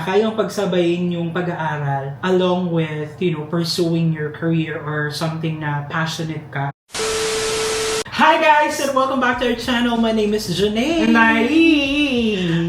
Kayang pagsabayin yung pag-aaral along with, pursuing your career or something na passionate ka. Hi guys! And welcome back to our channel. My name is Janae. Nai!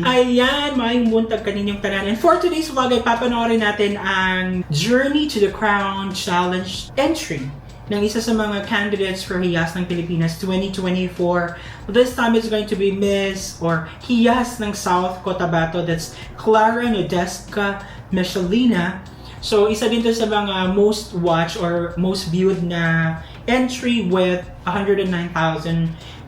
Ayan, maayong buntag kaninyong tanan. And for today's vlog ay papanoorin natin ang Journey to the Crown Challenge entry ng isa sa mga candidates for Hiyas ng Pilipinas 2024. This time it's going to be Miss or Hiyas ng South Cotabato. That's Clara Nodesca Michelina. So, isa din to sa mga most watched or most viewed na entry with 109,000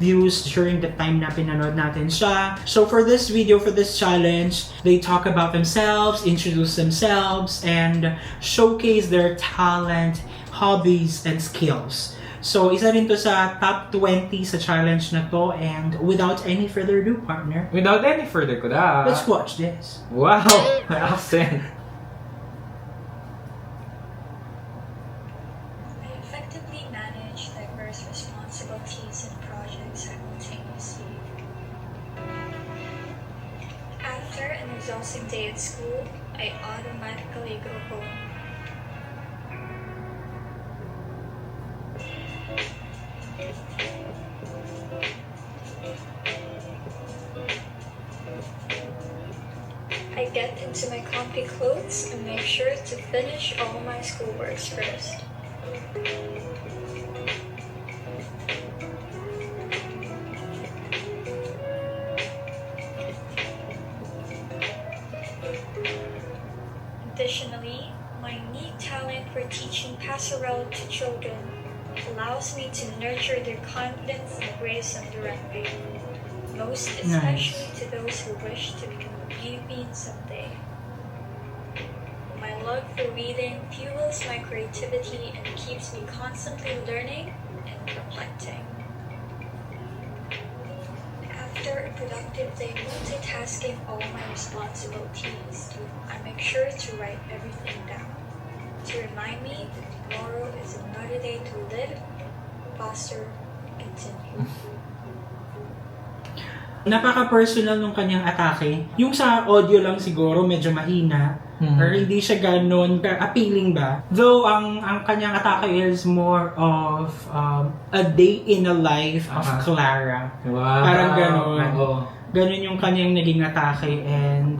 views during the time na pinanood natin siya. So, for this video, for this challenge, they talk about themselves, introduce themselves, and showcase their talent, hobbies, and skills. So, isa rin to sa top 20 sa challenge na to. And without any further ado, partner, Without any further kuda. let's watch this. Wow! My accent. I effectively manage diverse responsibilities and projects simultaneously. After an exhausting day at school, I automatically go home. I get into my comfy clothes and make sure to finish all my schoolworks first. Additionally, my unique talent for teaching passerelle to children allows me to nurture their confidence and grace of directing, most especially to those who wish to become a beauty someday. My love for reading fuels my creativity and keeps me constantly learning and reflecting. After a productive day multitasking all my responsibilities, I make sure to write everything down to remind me that tomorrow is another day to live, foster, and continue. Napaka-personal nung kanyang atake. Yung sa audio lang siguro medyo mahina or hindi siya ganun appealing ba. Though ang kanyang atake is more of a day in the life of Clara. Wow! Parang ganun. Oo. Ganun yung kanyang naging atake and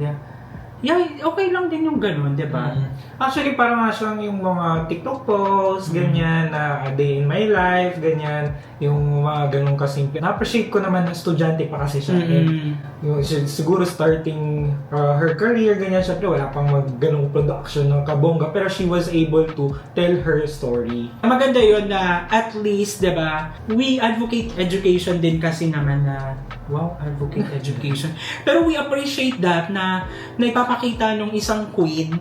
yeah, okay lang din yung ganun, di ba? Actually, parang nga siyang yung mga TikTok posts, ganyan, na a day in my life, ganyan, yung mga ganun kasimple. Na-appreciate ko naman na estudyante pa kasi siya. And, yung, siguro starting her career, ganyan, syempre wala pang ganung production ng kabongga, pero she was able to tell her story. Maganda yun na at least, di ba, we advocate education din kasi naman na, wow, advocate education. Pero we appreciate that na ipapakita nung isang queen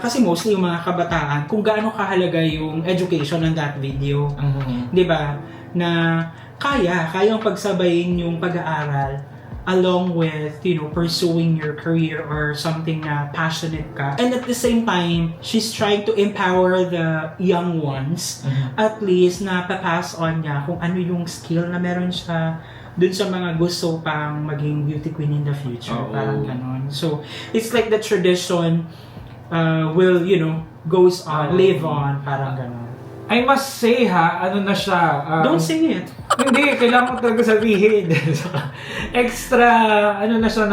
kasi mostly yung mga kabataan kung gaano kahalaga yung education ng that video. 'Di ba? Na kayang pagsabayin yung pag-aaral along with, pursuing your career or something na passionate ka. And at the same time, she's trying to empower the young ones. At least na papass on niya kung ano yung skill na meron siya dun sa mga gusto pang maging beauty queen in the future. Parang ganon. So, it's like the tradition will, goes on, live on, parang ganon. I must say ano na siya. Don't say it. Hindi, kailangan ko talaga sabihin. extra, na siya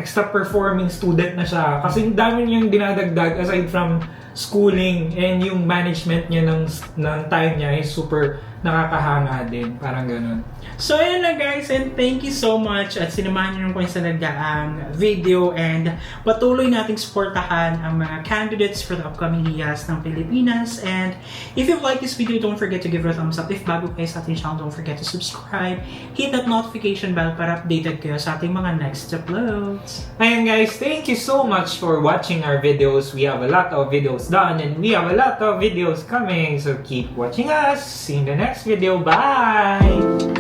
extra performing student na siya. Kasi dami niyang dinadagdag aside from schooling and yung management niya ng time niya is super nakakahanga din. Parang ganun. So, ayun na guys, and thank you so much at sinamahan niyo po sa nagdaang video and patuloy nating supportahan ang mga candidates for the upcoming Hiyas ng Pilipinas. And if you like this video, don't forget to give it a thumbs up. If bago kayo sa ating channel, don't forget to subscribe. Hit that notification bell para updated kayo sa ating mga next uploads. Ayan guys, thank you so much for watching our videos. We have a lot of videos done and we have a lot of videos coming. So keep watching us. See you in the next video. Bye!